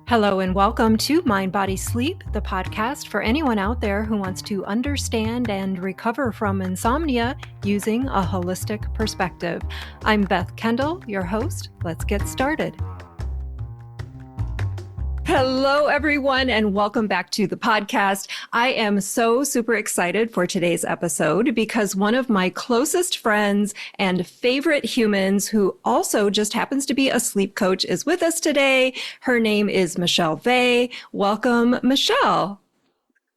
Hello and welcome to Mind, Body, Sleep, the podcast for anyone out there who wants to understand and recover from insomnia using a holistic perspective. I'm Beth Kendall, your host. Let's get started. Hello, everyone, and welcome back to the podcast. I am so super excited for today's episode because one of my closest friends and favorite humans, who also just happens to be a sleep coach, is with us today. Her name is Michelle Weil. Welcome, Michelle.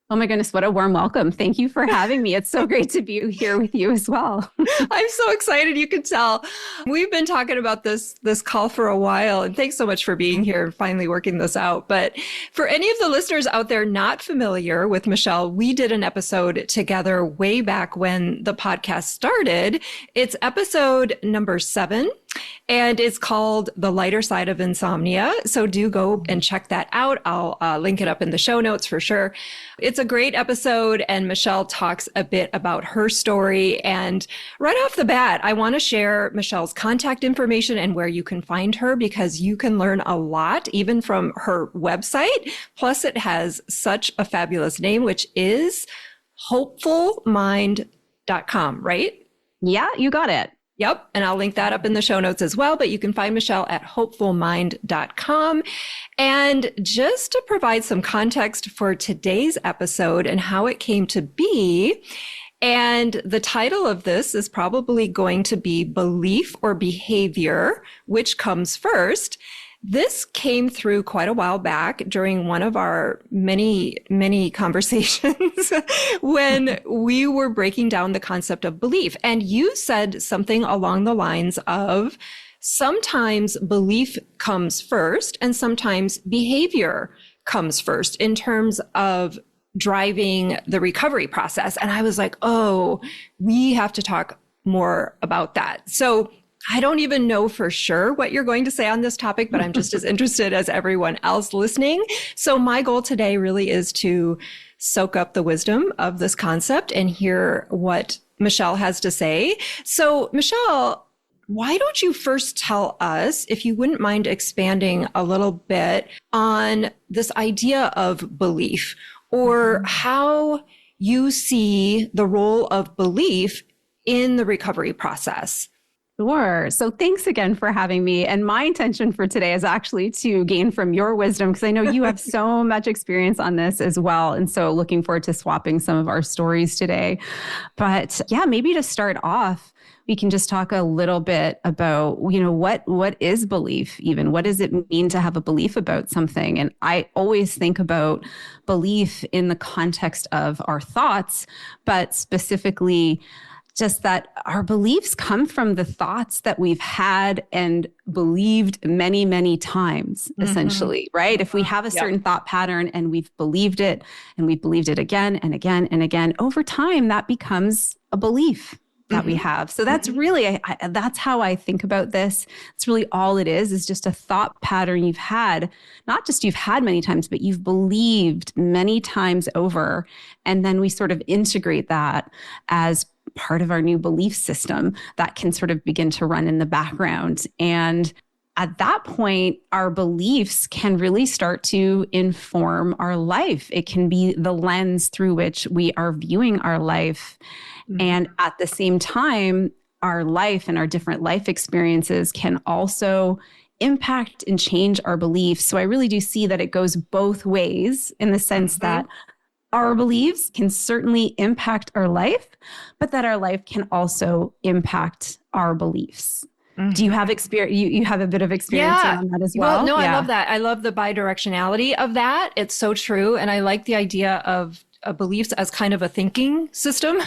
Oh my goodness, what a warm welcome. Thank you for having me. It's so great to be here with you as well. I'm so excited. You can tell. We've been talking about this call for a while, and thanks so much for being here and finally working this out. But for any of the listeners out there not familiar with Michelle, we did an episode together way back when the podcast started. It's episode number 7. And it's called The Lighter Side of Insomnia. So do go and check that out. I'll link it up in the show notes for sure. It's a great episode. And Michelle talks a bit about her story. And right off the bat, I want to share Michelle's contact information and where you can find her, because you can learn a lot, even from her website. Plus, it has such a fabulous name, which is hopefulmind.com, right? Yeah, you got it. Yep. And I'll link that up in the show notes as well. But you can find Michelle at hopefulmind.com. And just to provide some context for today's episode and how it came to be, and the title of this is probably going to be Belief or Behavior, which comes first. This came through quite a while back during one of our many, many conversations when we were breaking down the concept of belief. And you said something along the lines of sometimes belief comes first and sometimes behavior comes first in terms of driving the recovery process. And I was like, oh, we have to talk more about that. So I don't even know for sure what you're going to say on this topic, but I'm just as interested as everyone else listening. So my goal today really is to soak up the wisdom of this concept and hear what Michelle has to say. So Michelle, why don't you first tell us, if you wouldn't mind expanding a little bit on this idea of belief, or how you see the role of belief in the recovery process? Sure. So thanks again for having me. And my intention for today is actually to gain from your wisdom, because I know you have so much experience on this as well. And so looking forward to swapping some of our stories today. But yeah, maybe to start off, we can just talk a little bit about, what is belief even? What does it mean to have a belief about something? And I always think about belief in the context of our thoughts, but specifically just that our beliefs come from the thoughts that we've had and believed many, many times, essentially, right? If we have a certain thought pattern and we've believed it and we've believed it again and again and again, over time, that becomes a belief that we have. So that's really, that's how I think about this. It's really all it is just a thought pattern you've had, not just you've had many times, but you've believed many times over. And then we sort of integrate that as part of our new belief system that can sort of begin to run in the background. And at that point, our beliefs can really start to inform our life. It can be the lens through which we are viewing our life. And at the same time, our life and our different life experiences can also impact and change our beliefs. So I really do see that it goes both ways, in the sense that our beliefs can certainly impact our life, but that our life can also impact our beliefs. Do you have experience? You have a bit of experience on that as well? Well, no, I love that. I love the bidirectionality of that. It's so true. And I like the idea of beliefs as kind of a thinking system,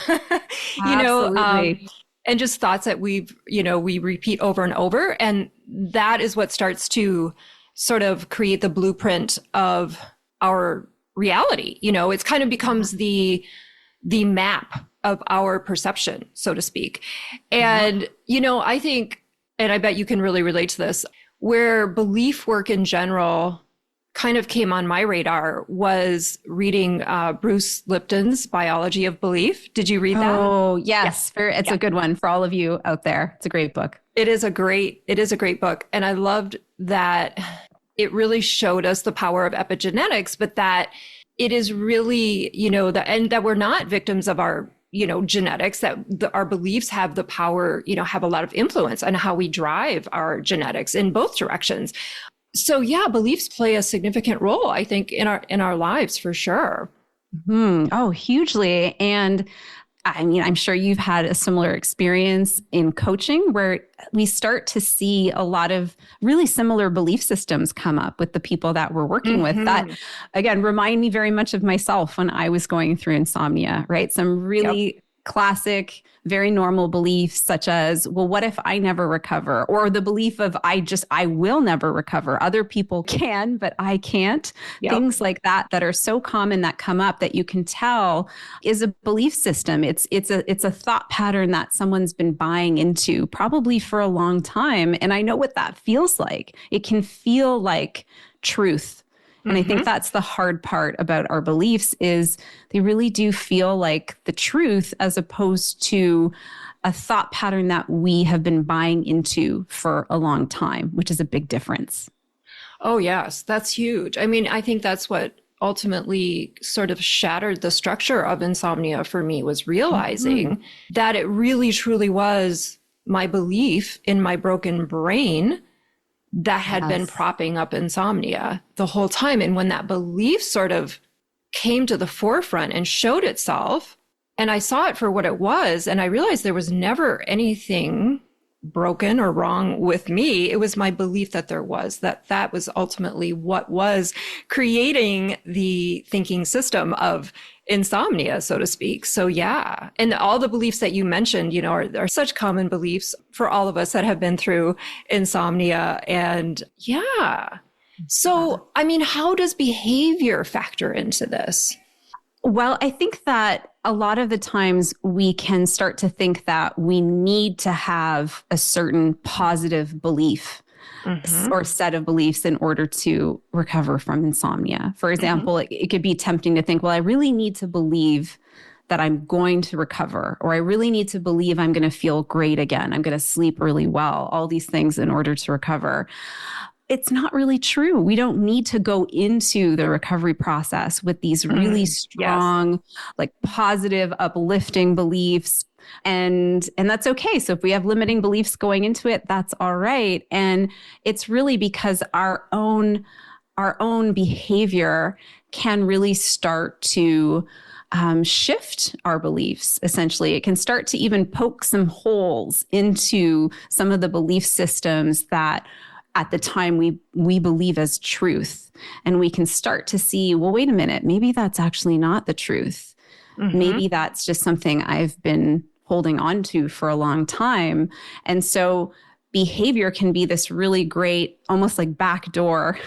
and just thoughts that we repeat over and over. And that is what starts to sort of create the blueprint of our reality. It's kind of becomes the map of our perception, so to speak. And, I think, and I bet you can really relate to this, where belief work in general kind of came on my radar was reading Bruce Lipton's Biology of Belief. Did you read that? Oh, yes. It's a good one for all of you out there. It's a great book. It is a great book. And I loved that it really showed us the power of epigenetics, but that it is really, and that we're not victims of our, genetics, that our beliefs have the power, have a lot of influence on how we drive our genetics in both directions. So yeah, beliefs play a significant role, I think, in our lives for sure. Oh, hugely. And I mean, I'm sure you've had a similar experience in coaching where we start to see a lot of really similar belief systems come up with the people that we're working with that, again, remind me very much of myself when I was going through insomnia, right? Some really classic, very normal beliefs such as, well, what if I never recover? Or the belief of I will never recover. Other people can, but I can't. Things like that are so common that come up that you can tell is a belief system. It's a thought pattern that someone's been buying into probably for a long time. And I know what that feels like. It can feel like truth. And I think that's the hard part about our beliefs is they really do feel like the truth as opposed to a thought pattern that we have been buying into for a long time, which is a big difference. Oh, yes, that's huge. I mean, I think that's what ultimately sort of shattered the structure of insomnia for me, was realizing that it really truly was my belief in my broken brain that had been propping up insomnia the whole time. And when that belief sort of came to the forefront and showed itself, and I saw it for what it was, and I realized there was never anything broken or wrong with me. It was my belief that there was, that was ultimately what was creating the thinking system of insomnia, so to speak. So yeah. And all the beliefs that you mentioned, are such common beliefs for all of us that have been through insomnia. And yeah. So, I mean, how does behavior factor into this? Well, I think that a lot of the times we can start to think that we need to have a certain positive belief or set of beliefs in order to recover from insomnia. For example, it could be tempting to think, well, I really need to believe that I'm going to recover, or I really need to believe I'm going to feel great again. I'm going to sleep really well, all these things in order to recover. It's not really true. We don't need to go into the recovery process with these really strong, like positive, uplifting beliefs. And that's okay. So if we have limiting beliefs going into it, that's all right. And it's really because our own behavior can really start to shift our beliefs. Essentially, it can start to even poke some holes into some of the belief systems that at the time we believe as truth. And we can start to see, well, wait a minute, maybe that's actually not the truth. Maybe that's just something I've been holding on to for a long time. And so behavior can be this really great, almost like backdoor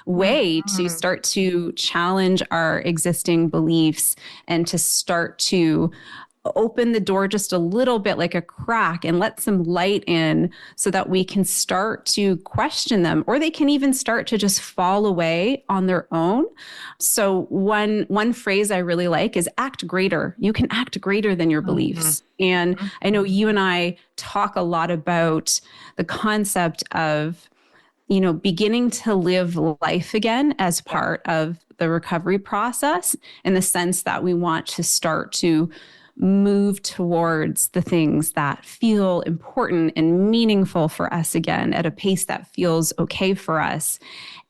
way to start to challenge our existing beliefs and to start to open the door just a little bit, like a crack, and let some light in so that we can start to question them, or they can even start to just fall away on their own. So one phrase I really like is act greater. You can act greater than your beliefs. And I know you and I talk a lot about the concept of, beginning to live life again as part of the recovery process, in the sense that we want to start to move towards the things that feel important and meaningful for us again at a pace that feels okay for us.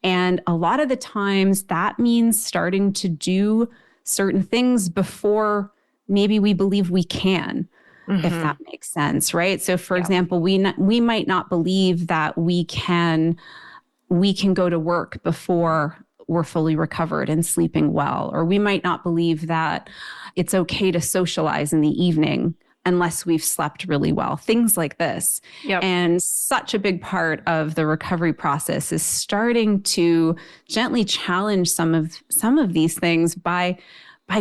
And a lot of the times that means starting to do certain things before maybe we believe we can, if that makes sense, right? So for example, we might not believe that we can go to work before we're fully recovered and sleeping well, or we might not believe that it's okay to socialize in the evening unless we've slept really well, things like this. And such a big part of the recovery process is starting to gently challenge some of these things by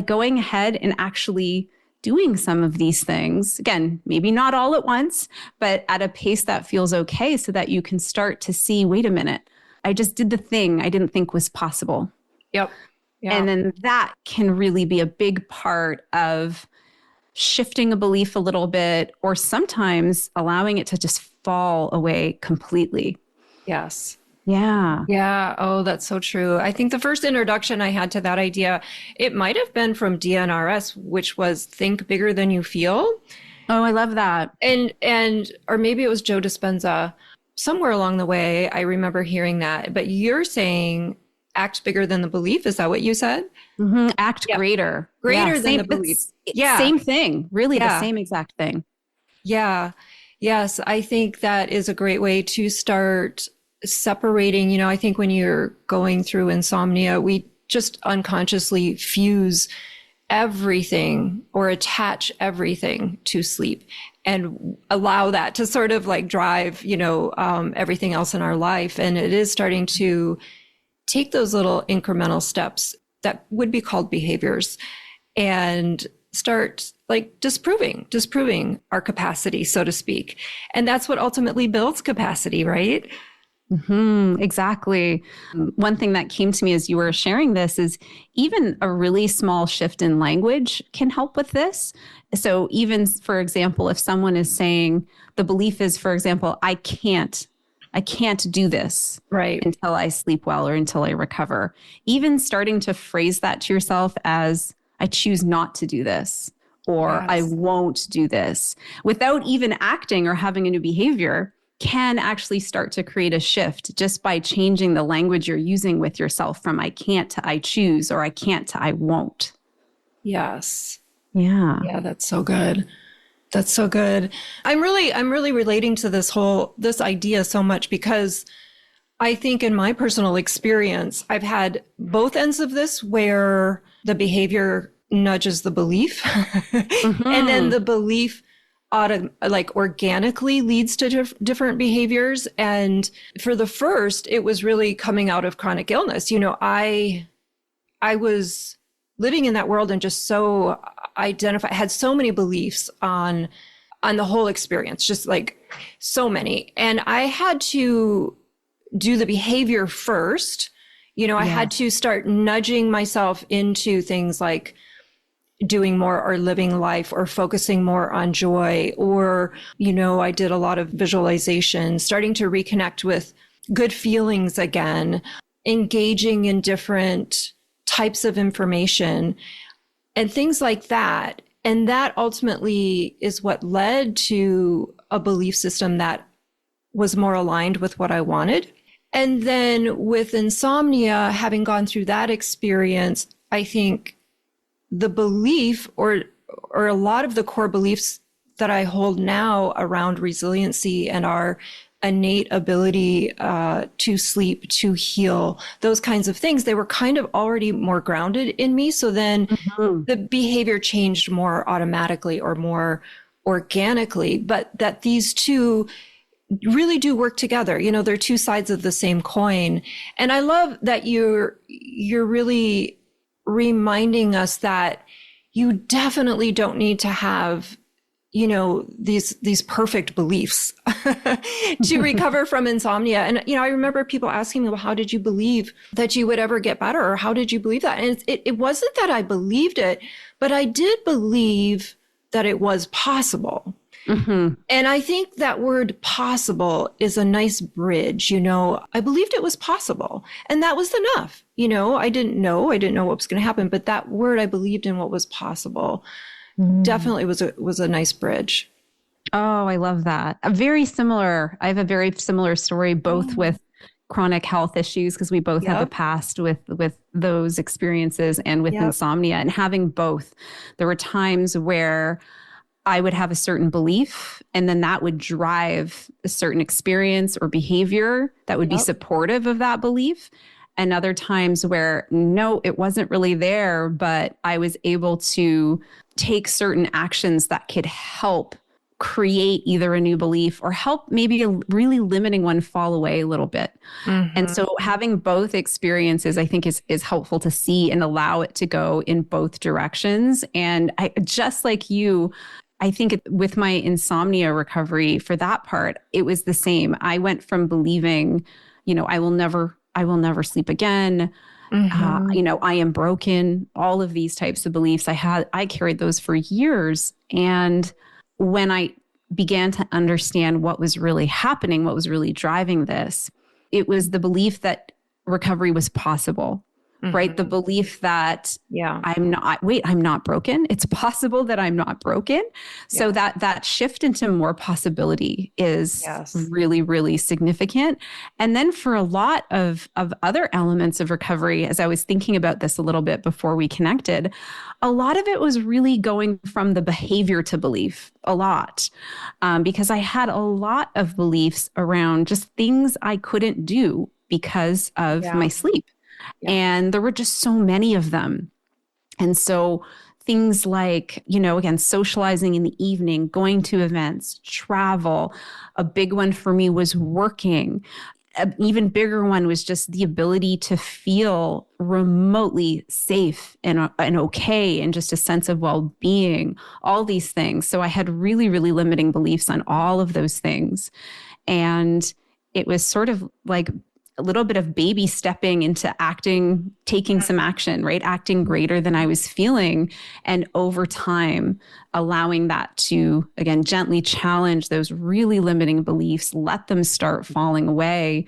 going ahead and actually doing some of these things. Again, maybe not all at once, but at a pace that feels okay, so that you can start to see, wait a minute, I just did the thing I didn't think was possible. And then that can really be a big part of shifting a belief a little bit, or sometimes allowing it to just fall away completely. Yes. Yeah. Yeah. Oh, that's so true. I think the first introduction I had to that idea, it might have been from DNRS, which was think bigger than you feel. Oh, I love that. Or maybe it was Joe Dispenza. Somewhere along the way, I remember hearing that. But you're saying act bigger than the belief. Is that what you said? Act Yeah. greater. Yeah. Greater than the belief. Yeah. Same thing. Really the Yeah. same exact thing. Yeah. Yes. I think that is a great way to start separating. I think when you're going through insomnia, we just unconsciously fuse everything or attach everything to sleep and allow that to sort of like drive, everything else in our life. And it is starting to take those little incremental steps that would be called behaviors and start like disproving our capacity, so to speak. And that's what ultimately builds capacity, right? Exactly. One thing that came to me as you were sharing this is even a really small shift in language can help with this. So even, for example, if someone is saying the belief is, for example, I can't do this Right. until I sleep well or until I recover. Even starting to phrase that to yourself as I choose not to do this or I Yes. won't do this without even acting or having a new behavior can actually start to create a shift just by changing the language you're using with yourself from I can't to I choose or I can't to I won't. Yes. Yeah. Yeah, that's so good. That's so good. I'm really relating to this idea so much because I think in my personal experience, I've had both ends of this where the behavior nudges the belief and then Hmm. the belief like organically leads to different behaviors. And for the first, it was really coming out of chronic illness. I was living in that world and just so had so many beliefs on the whole experience, just like so many. And I had to do the behavior first. I Yeah. had to start nudging myself into things like doing more or living life or focusing more on joy. Or, I did a lot of visualization, starting to reconnect with good feelings again, engaging in different types of information and things like that. And that ultimately is what led to a belief system that was more aligned with what I wanted. And then with insomnia, having gone through that experience, I think the belief or a lot of the core beliefs that I hold now around resiliency and our innate ability to sleep, to heal, those kinds of things, they were kind of already more grounded in me. So then Mhm. the behavior changed more automatically or more organically, but that these two really do work together. They're two sides of the same coin. And I love that you're really reminding us that you definitely don't need to have these perfect beliefs to recover from insomnia. And I remember people asking me, well, how did you believe that you would ever get better, or how did you believe that? And it wasn't that I believed it, but I did believe that it was possible. Mhm. And I think that word possible is a nice bridge. I believed it was possible, and that was enough. I didn't know what was going to happen, but that word, I believed in what was possible, definitely was a nice bridge. Oh, I love that. I have a very similar story, both Oh, with chronic health issues, because we both have a yep, past with those experiences and with yep, insomnia and having both. There were times where I would have a certain belief, and then that would drive a certain experience or behavior that would be yep. supportive of that belief. And other times where no, it wasn't really there, but I was able to take certain actions that could help create either a new belief or help maybe a really limiting one fall away a little bit. And Hmm. so having both experiences, I think is helpful to see and allow it to go in both directions. And I just like you, I think with my insomnia recovery for that part, it was the same. I went from believing, I will never sleep again. Hmm. I am broken, all of these types of beliefs. I carried those for years. And when I began to understand what was really happening, what was really driving this, it was the belief that recovery was possible, right? The belief that I'm not broken. It's possible that I'm not broken. So that shift into more possibility is really, really significant. And then for a lot of other elements of recovery, as I was thinking about this a little bit before we connected, a lot of it was really going from the behavior to belief, a lot, because I had a lot of beliefs around just things I couldn't do because of my sleep. And there were just so many of them. And so things like, again, socializing in the evening, going to events, travel. A big one for me was working. An even bigger one was just the ability to feel remotely safe and okay, and just a sense of well-being, all these things. So I had really, really limiting beliefs on all of those things. And it was sort of like a little bit of baby stepping into acting, taking some action, right? Acting greater than I was feeling. And over time, allowing that to, again, gently challenge those really limiting beliefs, let them start falling away.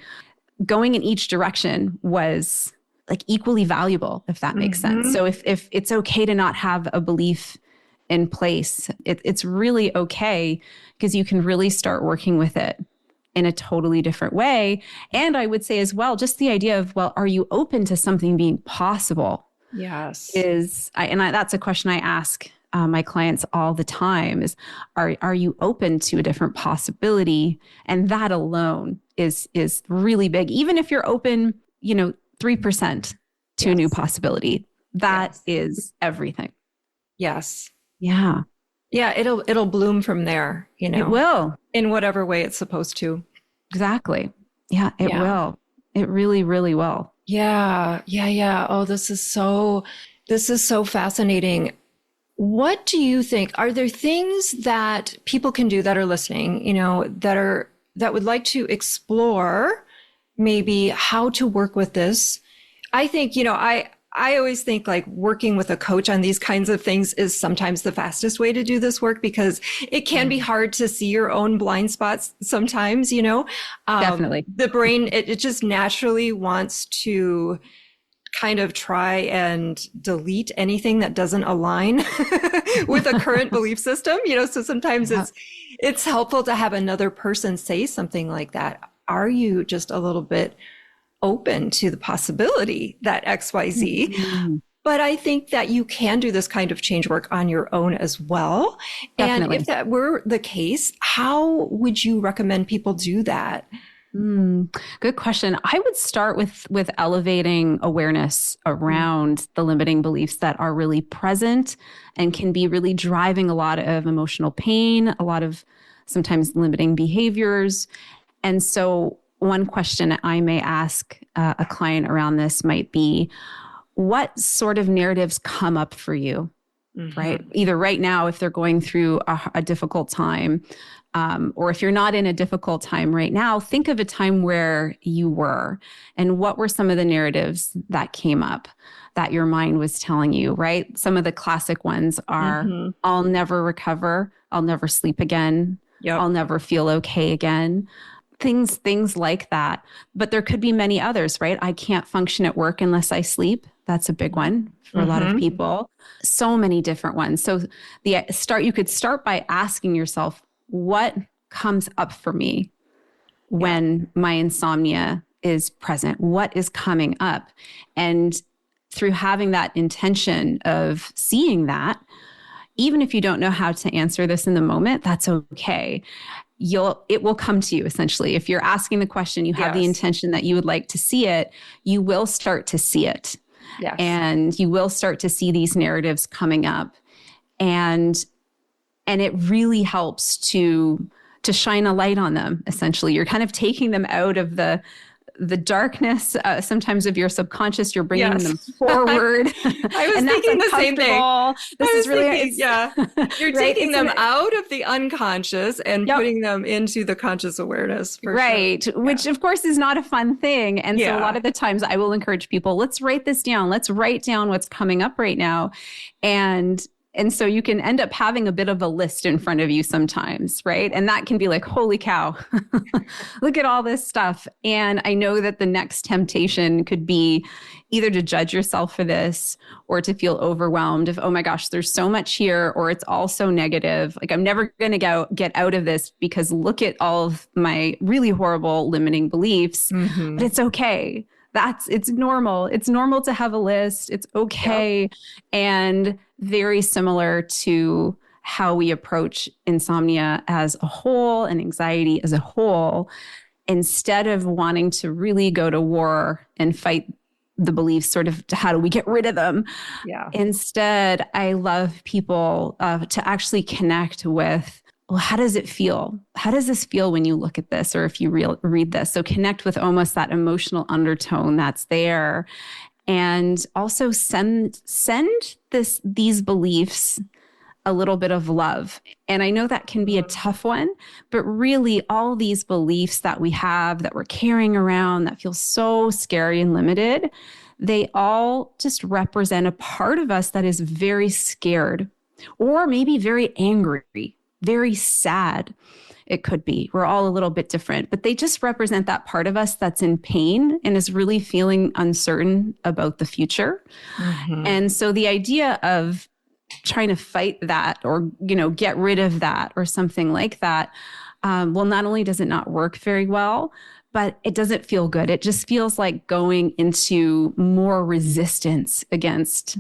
Going in each direction was like equally valuable, if that makes sense. So if it's okay to not have a belief in place, it's really okay, because you can really start working with it in a totally different way. And I would say as well, just the idea of, well, are you open to something being possible? Yes. That's a question I ask my clients all the time is, are you open to a different possibility? And that alone is really big. Even if you're open, 3% to a new possibility, that is everything. Yes. Yeah. Yeah, it'll bloom from there, It will. In whatever way it's supposed to. Exactly. Yeah, it will. It really, really will. Yeah. Oh, this is so fascinating. What do you think? Are there things that people can do that are listening, that would like to explore maybe how to work with this? I think, I always think like working with a coach on these kinds of things is sometimes the fastest way to do this work, because it can be hard to see your own blind spots sometimes, Definitely. The brain, it just naturally wants to kind of try and delete anything that doesn't align with a current belief system, so sometimes it's helpful to have another person say something like that. Are you just a little bit open to the possibility that XYZ? But I think that you can do this kind of change work on your own as well. Definitely. And if that were the case, how would you recommend people do that? Good question. I would start with elevating awareness around the limiting beliefs that are really present and can be really driving a lot of emotional pain, a lot of sometimes limiting behaviors. And so one question I may ask a client around this might be, what sort of narratives come up for you, right? Either right now, if they're going through a difficult time, or if you're not in a difficult time right now, think of a time where you were, and what were some of the narratives that came up that your mind was telling you, right? Some of the classic ones are, I'll never recover. I'll never sleep again. I'll never feel okay again. Things like that. But there could be many others, right? I can't function at work unless I sleep. That's a big one for a lot of people. So many different ones. So you could start by asking yourself, what comes up for me when my insomnia is present? What is coming up? And through having that intention of seeing that, even if you don't know how to answer this in the moment, that's okay. It will come to you essentially. If you're asking the question, you have the intention that you would like to see it, you will start to see it. Yes. And you will start to see these narratives coming up. And it really helps to shine a light on them. Essentially, you're kind of taking them out of the darkness, sometimes of your subconscious, you're bringing them forward. I was thinking the same thing. This is really, you're taking them out of the unconscious and putting them into the conscious awareness. Right. Which of course is not a fun thing. And so a lot of the times I will encourage people, let's write this down. Let's write down what's coming up right now. And And so you can end up having a bit of a list in front of you sometimes, right? And that can be like, holy cow, look at all this stuff. And I know that the next temptation could be either to judge yourself for this or to feel overwhelmed of, oh my gosh, there's so much here, or it's all so negative. Like I'm never going to get out of this because look at all of my really horrible limiting beliefs, but it's okay. It's normal. It's normal to have a list. It's okay. Yep. And very similar to how we approach insomnia as a whole and anxiety as a whole, instead of wanting to really go to war and fight the beliefs, sort of how do we get rid of them? Yeah. Instead, I love people to actually connect with, well, how does it feel? How does this feel when you look at this or if you read this? So connect with almost that emotional undertone that's there. And also send these beliefs a little bit of love. And I know that can be a tough one, but really all these beliefs that we have that we're carrying around that feel so scary and limited, they all just represent a part of us that is very scared or maybe very angry, very sad. It could be. We're all a little bit different, but they just represent that part of us that's in pain and is really feeling uncertain about the future. And so the idea of trying to fight that or, get rid of that or something like that, well, not only does it not work very well, but it doesn't feel good. It just feels like going into more resistance against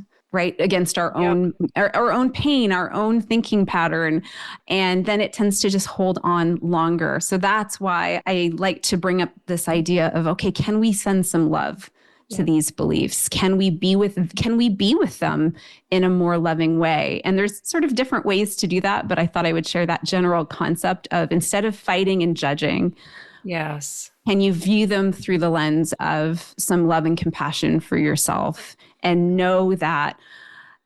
our own, our own pain, our own thinking pattern. And then it tends to just hold on longer. So that's why I like to bring up this idea of, okay, can we send some love to these beliefs? Can we be with them in a more loving way? And there's sort of different ways to do that, but I thought I would share that general concept of, instead of fighting and judging, yes, can you view them through the lens of some love and compassion for yourself, and know that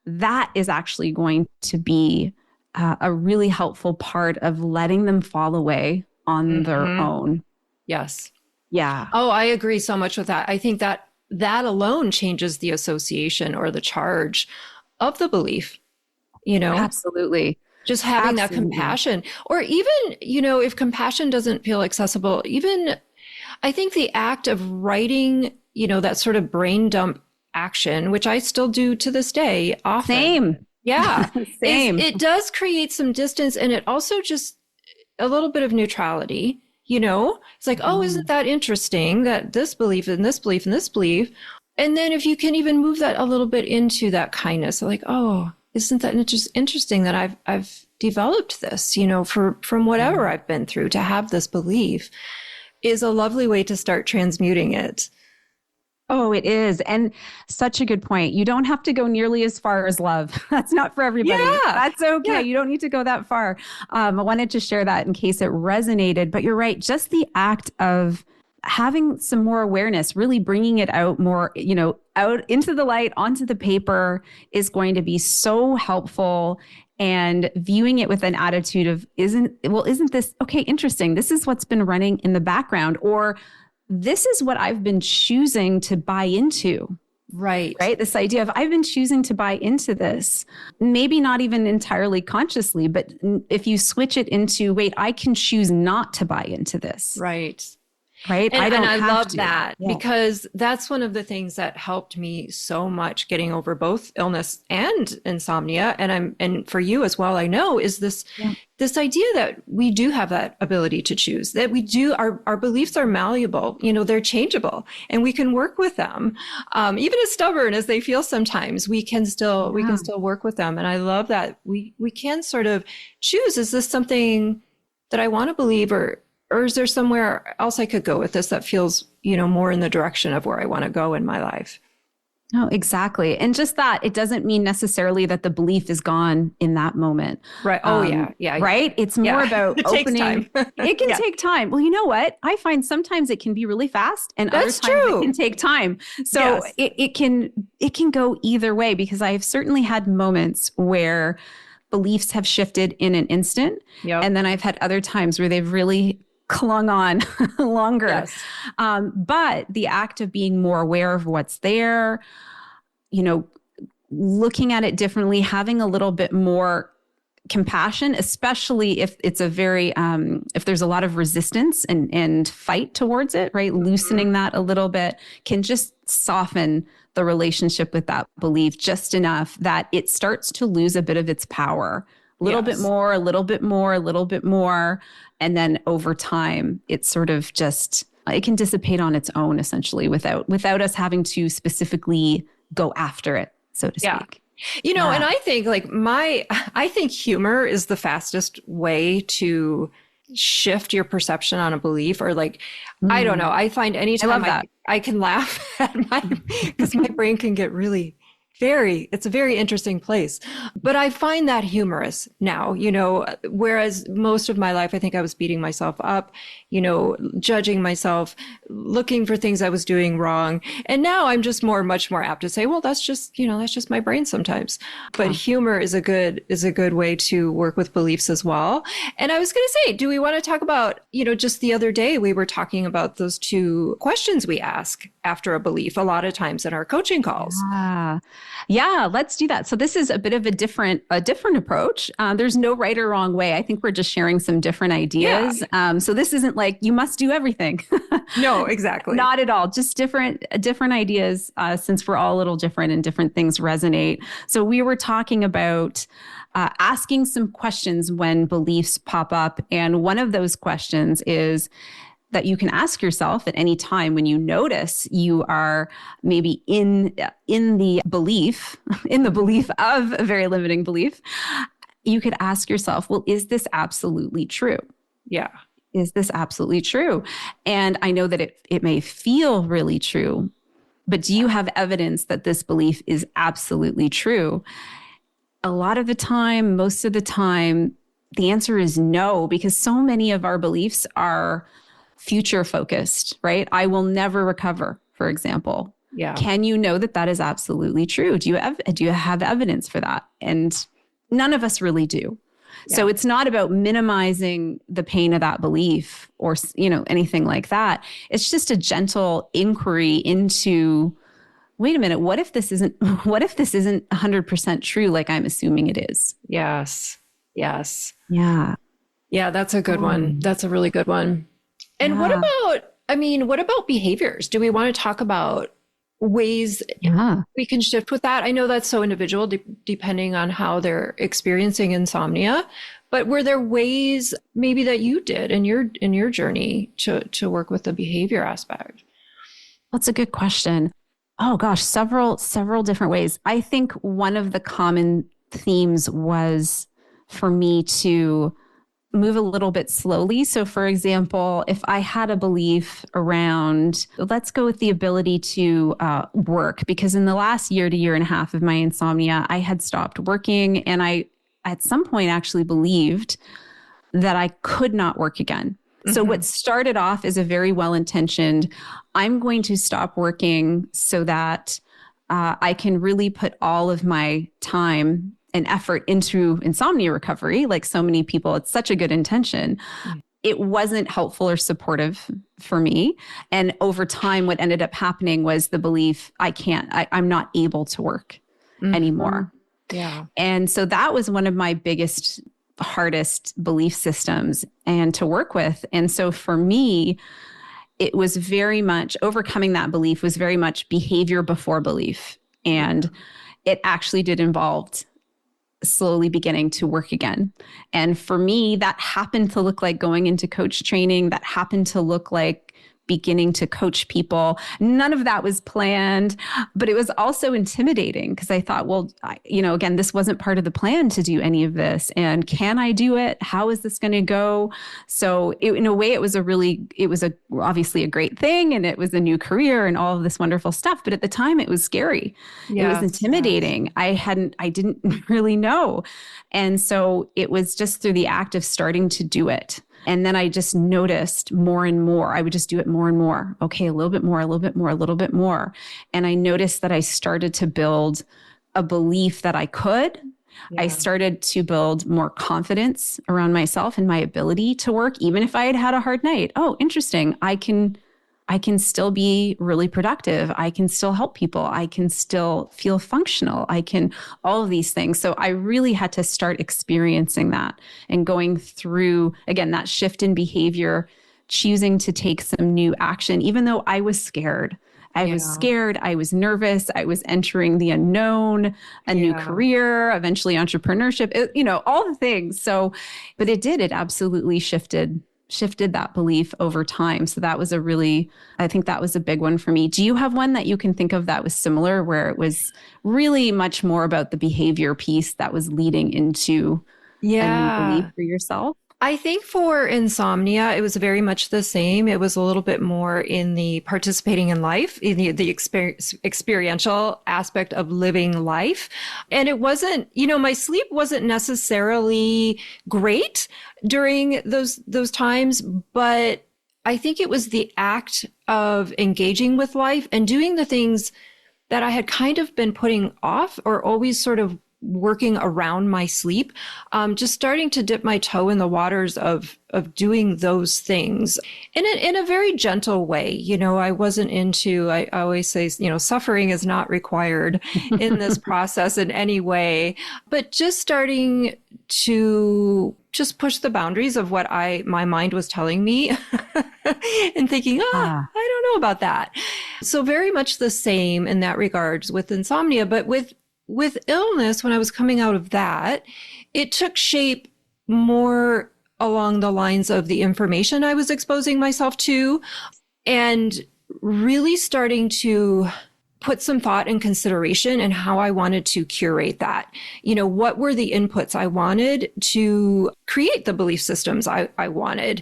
that is actually going to be a really helpful part of letting them fall away on their own. Yes. Yeah. Oh, I agree so much with that. I think that alone changes the association or the charge of the belief, Absolutely. Just having that compassion, or even, if compassion doesn't feel accessible, even I think the act of writing, that sort of brain dump action, which I still do to this day often. Same. Yeah. Same. It does create some distance, and it also just a little bit of neutrality, It's like, oh, isn't that interesting that this belief and this belief and this belief. And then if you can even move that a little bit into that kindness, like, oh, isn't that just interesting that I've developed this, from whatever I've been through, to have this belief is a lovely way to start transmuting it. Oh, it is. And such a good point. You don't have to go nearly as far as love. That's not for everybody. Yeah. That's okay. Yeah. You don't need to go that far. I wanted to share that in case it resonated, but you're right. Just the act of having some more awareness, really bringing it out more, out into the light, onto the paper, is going to be so helpful. And viewing it with an attitude of, isn't this, okay, interesting. This is what's been running in the background, or this is what I've been choosing to buy into. Right. This idea of, I've been choosing to buy into this, maybe not even entirely consciously, but if you switch it into, wait, I can choose not to buy into this. Right. Right. And I love that because that's one of the things that helped me so much getting over both illness and insomnia. And for you as well, I know, is this idea that we do have that ability to choose, that we do, our beliefs are malleable, they're changeable, and we can work with them. Even as stubborn as they feel sometimes, we can still work with them. And I love that we can sort of choose, is this something that I want to believe, or is there somewhere else I could go with this that feels, more in the direction of where I want to go in my life? Oh, exactly. And just that, it doesn't mean necessarily that the belief is gone in that moment. Right. Oh, yeah. Right. It's more about it opening. It can take time. Well, you know what? I find sometimes it can be really fast, and other times it can take time. So it can go either way, because I have certainly had moments where beliefs have shifted in an instant. Yep. And then I've had other times where they've really clung on longer. Yes. But the act of being more aware of what's there, looking at it differently, having a little bit more compassion, especially if it's if there's a lot of resistance and fight towards it, right? Loosening that a little bit can just soften the relationship with that belief just enough that it starts to lose a bit of its power. A little bit more, a little bit more, a little bit more. And then over time, it sort of just, it can dissipate on its own, essentially, without us having to specifically go after it, so to speak. And I think I think humor is the fastest way to shift your perception on a belief, or I don't know. I find anytime I can laugh at because my brain can get really it's a very interesting place. But I find that humorous now, whereas most of my life, I think I was beating myself up, judging myself, looking for things I was doing wrong. And now I'm just much more apt to say, well, that's just my brain sometimes. But humor is a good way to work with beliefs as well. And I was going to say, do we want to talk about, just the other day, we were talking about those 2 questions we ask after a belief a lot of times in our coaching calls. Yeah, let's do that. So this is a bit of a different approach. There's no right or wrong way. I think we're just sharing some different ideas. So this isn't like you must do everything. No, exactly. Not at all. Just different ideas, since we're all a little different and different things resonate. So we were talking about asking some questions when beliefs pop up. And one of those questions is that you can ask yourself at any time when you notice you are maybe in the belief of a very limiting belief. You could ask yourself, well, is this absolutely true? Yeah. Is this absolutely true? And I know that it may feel really true, but do you have evidence that this belief is absolutely true? A lot of the time, most of the time, the answer is no, because so many of our beliefs are future focused, right? I will never recover, for example. Yeah. Can you know that is absolutely true? Do you have evidence for that? And none of us really do. Yeah. So it's not about minimizing the pain of that belief or, anything like that. It's just a gentle inquiry into, wait a minute, what if this isn't 100% true like I'm assuming it is? Yes. Yes. Yeah. Yeah, that's a good one. That's a really good one. And what about behaviors? Do we want to talk about ways we can shift with that? I know that's so individual depending on how they're experiencing insomnia, but were there ways maybe that you did in your journey to work with the behavior aspect? That's a good question. Oh gosh, several different ways. I think one of the common themes was for me to move a little bit slowly. So for example, if I had a belief around, let's go with the ability to work, because in the last year to year and a half of my insomnia, I had stopped working, and I at some point actually believed that I could not work again. Mm-hmm. So what started off as a very well-intentioned, I'm going to stop working so that I can really put all of my time and effort into insomnia recovery, like so many people. It's such a good intention. It wasn't helpful or supportive for me. And over time, what ended up happening was the belief, I'm not able to work anymore. Yeah. And so that was one of my biggest, hardest belief systems and to work with. And so for me, it was very much overcoming that belief was very much behavior before belief. And it actually did involve slowly beginning to work again. And for me, that happened to look like going into coach training. That happened to look like beginning to coach people. None of that was planned, but it was also intimidating because I thought, well, again, this wasn't part of the plan to do any of this. And can I do it? How is this going to go? So in a way, it was obviously a great thing. And it was a new career and all of this wonderful stuff. But at the time it was scary. Yes, it was intimidating. Yes. I didn't really know. And so it was just through the act of starting to do it. And then I just noticed more and more. I would just do it more and more. Okay, a little bit more, a little bit more, a little bit more. And I noticed that I started to build a belief that I could. Yeah. I started to build more confidence around myself and my ability to work, even if I had had a hard night. Oh, interesting. I can I can still be really productive. I can still help people. I can still feel functional. I can, all of these things. So I really had to start experiencing that and going through, again, that shift in behavior, choosing to take some new action, even though I was scared. I was scared. I was nervous. I was entering the unknown, a new career, eventually entrepreneurship, all the things. So, but it absolutely shifted that belief over time. So that was I think that was a big one for me. Do you have one that you can think of that was similar, where it was really much more about the behavior piece that was leading into a new belief for yourself? I think for insomnia, it was very much the same. It was a little bit more in the participating in life, in the experiential aspect of living life. And it wasn't, my sleep wasn't necessarily great during those times, but I think it was the act of engaging with life and doing the things that I had kind of been putting off or always sort of working around my sleep, just starting to dip my toe in the waters of doing those things in a very gentle way. I wasn't into, I always say, suffering is not required in this process in any way, but just starting to just push the boundaries of what my mind was telling me and thinking, I don't know about that. So very much the same in that regards with insomnia, but with illness, when I was coming out of that, it took shape more along the lines of the information I was exposing myself to and really starting to put some thought and consideration in how I wanted to curate that. What were the inputs I wanted to create the belief systems I wanted?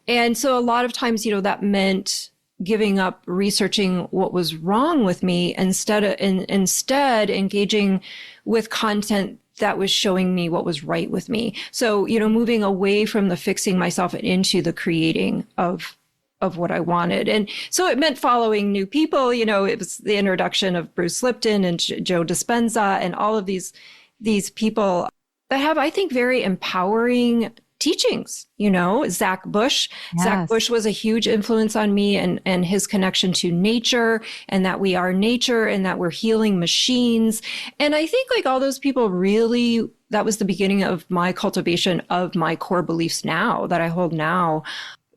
And so a lot of times, that meant giving up researching what was wrong with me instead engaging with content that was showing me what was right with me. So, moving away from the fixing myself and into the creating of what I wanted. And so it meant following new people. It was the introduction of Bruce Lipton and Joe Dispenza and all of these people that have, I think, very empowering teachings, Zach Bush. Yes. Zach Bush was a huge influence on me and his connection to nature and that we are nature and that we're healing machines. And I think all those people really, that was the beginning of my cultivation of my core beliefs now that I hold now.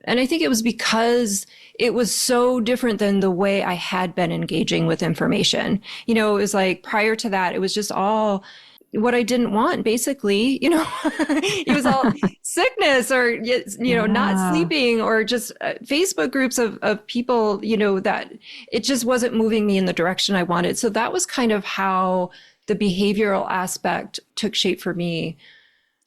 And I think it was because it was so different than the way I had been engaging with information. It was prior to that, it was just all what I didn't want, basically, it was all sickness or, not sleeping or just Facebook groups of people, that it just wasn't moving me in the direction I wanted. So that was kind of how the behavioral aspect took shape for me.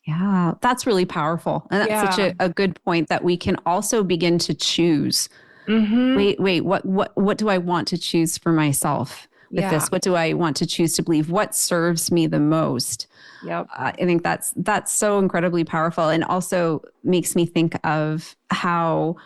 Yeah, that's really powerful. And that's such a good point that we can also begin to choose. Mm-hmm. Wait, what do I want to choose for myself? With this, what do I want to choose to believe? What serves me the most? Yep. I think that's so incredibly powerful, and also makes me think of how,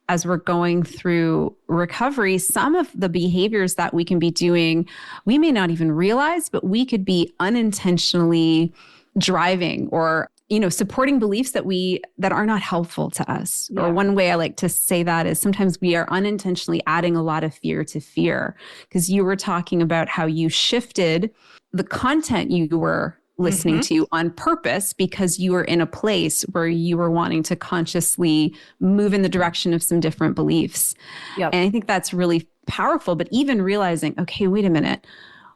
as we're going through recovery, some of the behaviors that we can be doing, we may not even realize, but we could be unintentionally driving or supporting beliefs that are not helpful to us. Yeah. Or one way I like to say that is sometimes we are unintentionally adding a lot of fear to fear, because you were talking about how you shifted the content you were listening to on purpose because you were in a place where you were wanting to consciously move in the direction of some different beliefs. Yep. And I think that's really powerful. But even realizing, okay, wait a minute.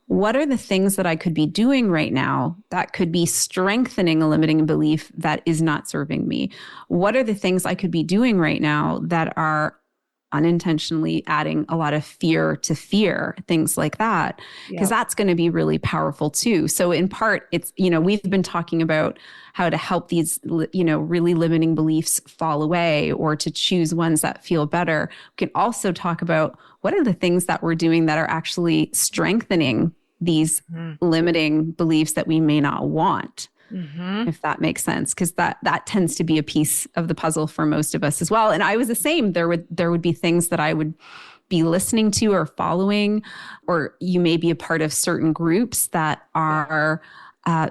What are the things that I could be doing right now that could be strengthening a limiting belief that is not serving me? What are the things I could be doing right now that are unintentionally adding a lot of fear to fear, things like that? Because that's going to be really powerful too. So in part, it's, we've been talking about how to help these, really limiting beliefs fall away or to choose ones that feel better. We can also talk about what are the things that we're doing that are actually strengthening these limiting beliefs that we may not want, if that makes sense, because that tends to be a piece of the puzzle for most of us as well. And I was the same. There would be things that I would be listening to or following, or you may be a part of certain groups that are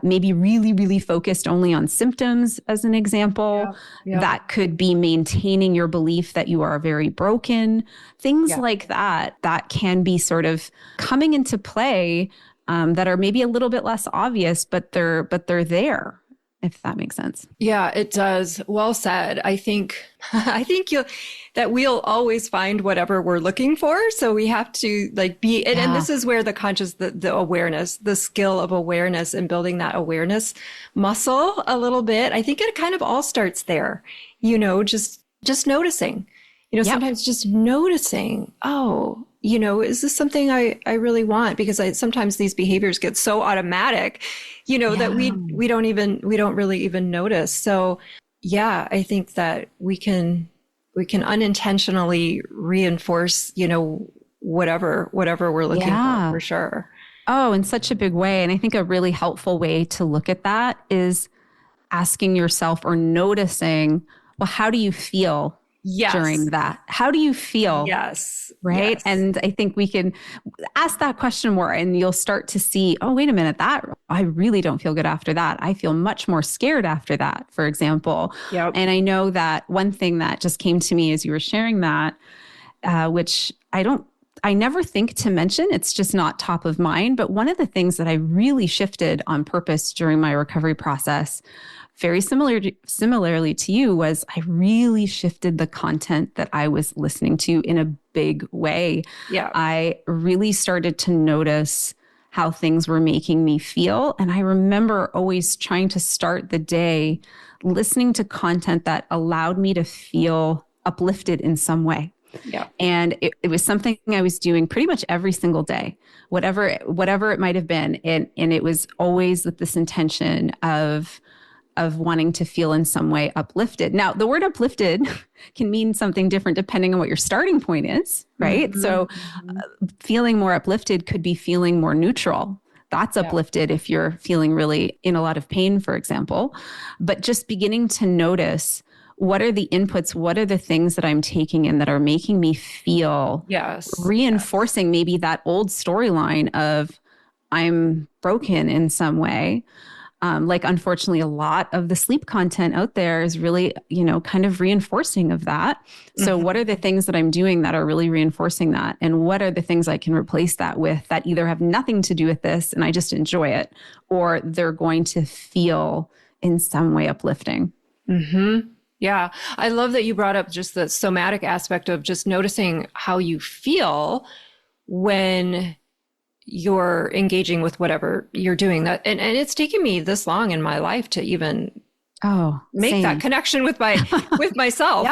maybe really, really focused only on symptoms, as an example. Yeah. That could be maintaining your belief that you are very broken. Things like that can be sort of coming into play, that are maybe a little bit less obvious, but they're there, if that makes sense. Yeah, it does. Well said. I think that we'll always find whatever we're looking for. So we have to be it. And this is where the awareness, the skill of awareness and building that awareness muscle a little bit. I think it kind of all starts there, just noticing, sometimes just noticing, oh, is this something I really want? Because sometimes these behaviors get so automatic, that we don't really even notice. So yeah, I think that we can unintentionally reinforce, whatever we're looking for sure. Oh, in such a big way. And I think a really helpful way to look at that is asking yourself or noticing, well, how do you feel during that? How do you feel? Yes. Right. Yes. And I think we can ask that question more, and you'll start to see, oh, wait a minute, I really don't feel good after that. I feel much more scared after that, for example. Yep. And I know that one thing that just came to me as you were sharing that, which I never think to mention, it's just not top of mind. But one of the things that I really shifted on purpose during my recovery process, very similarly to you, was I really shifted the content that I was listening to in a big way. Yeah. I really started to notice how things were making me feel. And I remember always trying to start the day listening to content that allowed me to feel uplifted in some way. Yeah. And it was something I was doing pretty much every single day, whatever it might have been. And it was always with this intention of wanting to feel in some way uplifted. Now, the word uplifted can mean something different depending on what your starting point is, right? Mm-hmm. So feeling more uplifted could be feeling more neutral. That's uplifted if you're feeling really in a lot of pain, for example. But just beginning to notice, what are the inputs? What are the things that I'm taking in that are making me feel reinforcing maybe that old storyline of I'm broken in some way. Unfortunately, a lot of the sleep content out there is really, kind of reinforcing of that. So what are the things that I'm doing that are really reinforcing that? And what are the things I can replace that with that either have nothing to do with this and I just enjoy it, or they're going to feel in some way uplifting? Mm-hmm. Yeah. I love that you brought up just the somatic aspect of just noticing how you feel when you're engaging with whatever you're doing. That and it's taken me this long in my life to even make that connection with myself.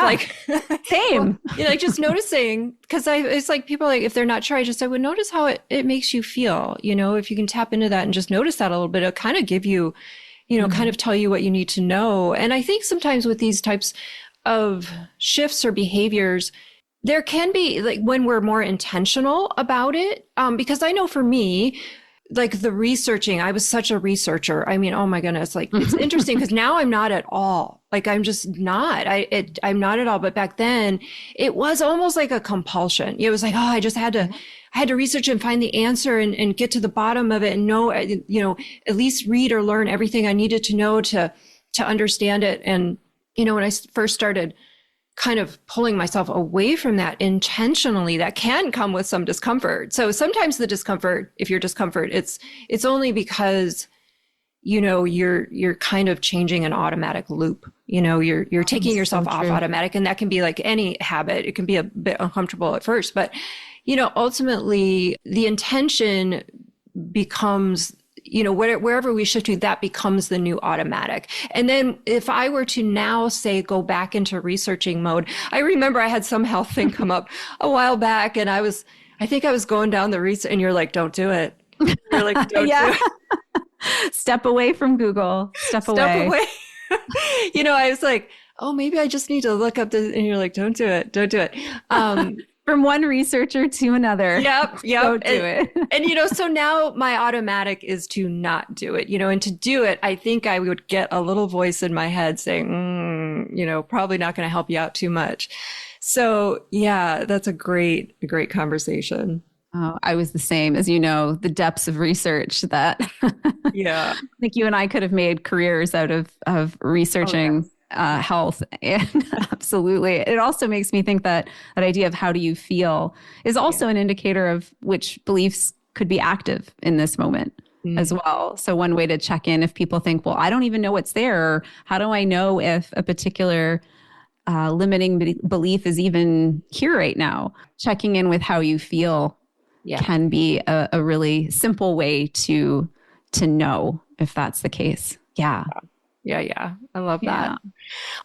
Same. Just noticing, because it's like people if they're not sure, I would notice how it makes you feel. If you can tap into that and just notice that a little bit, it'll kind of give you, kind of tell you what you need to know. And I think sometimes with these types of shifts or behaviors, there can be when we're more intentional about it, because I know for me, the researching, I was such a researcher. I mean, oh my goodness, it's interesting because now I'm not at all. I'm just not. I'm not at all. But back then, it was almost like a compulsion. It was I just had to research and find the answer and get to the bottom of it and know, at least read or learn everything I needed to know to understand it. And when I first started kind of pulling myself away from that intentionally, that can come with some discomfort. So sometimes the discomfort, if you're discomfort, it's only because, you're kind of changing an automatic loop. You're taking yourself off automatic, and that can be like any habit. It can be a bit uncomfortable at first, but, ultimately the intention becomes, wherever we shift to, that becomes the new automatic. And then if I were to now say, go back into researching mode, I remember I had some health thing come up a while back, and I think I was going down the research, and you're like, don't do it. You're like, don't do it. Step away from Google. Step away. I was like, oh, maybe I just need to look up this. And you're like, don't do it. Don't do it. From one researcher to another. Yep. Don't do it. And, so now my automatic is to not do it, and to do it, I think I would get a little voice in my head saying, probably not going to help you out too much. So yeah, that's a great conversation. Oh, I was the same. As you know, the depths of research that Yeah. I think you and I could have made careers out of Oh, yeah. researching health. And absolutely. It also makes me think that that idea of how do you feel is also Yeah. an indicator of which beliefs could be active in this moment as Mm. well. So one way to check in if people think, well, I don't even know what's there, or how do I know if a particular limiting belief is even here right now? Checking in with how you feel Yeah. can be a really simple way to know if that's the case. Yeah. Yeah. Yeah. I love that. Yeah.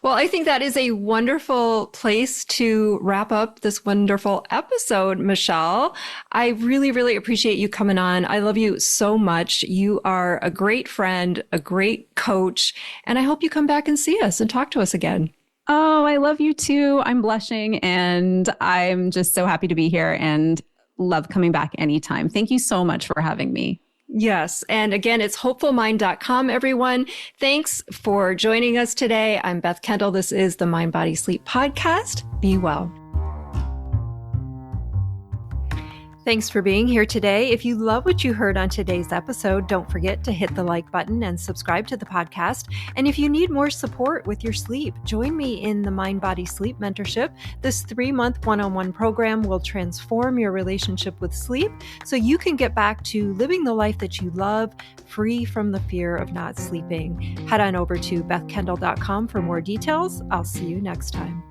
Well, I think that is a wonderful place to wrap up this wonderful episode, Michelle. I really, really appreciate you coming on. I love you so much. You are a great friend, a great coach, and I hope you come back and see us and talk to us again. Oh, I love you too. I'm blushing and I'm just so happy to be here and love coming back anytime. Thank you so much for having me. Yes. And again, it's hopefulmind.com, everyone. Thanks for joining us today. I'm Beth Kendall. This is the Mind, Body, Sleep podcast. Be well. Thanks for being here today. If you love what you heard on today's episode, don't forget to hit the like button and subscribe to the podcast. And if you need more support with your sleep, join me in the Mind Body Sleep Mentorship. This 3-month one-on-one program will transform your relationship with sleep so you can get back to living the life that you love, free from the fear of not sleeping. Head on over to bethkendall.com for more details. I'll see you next time.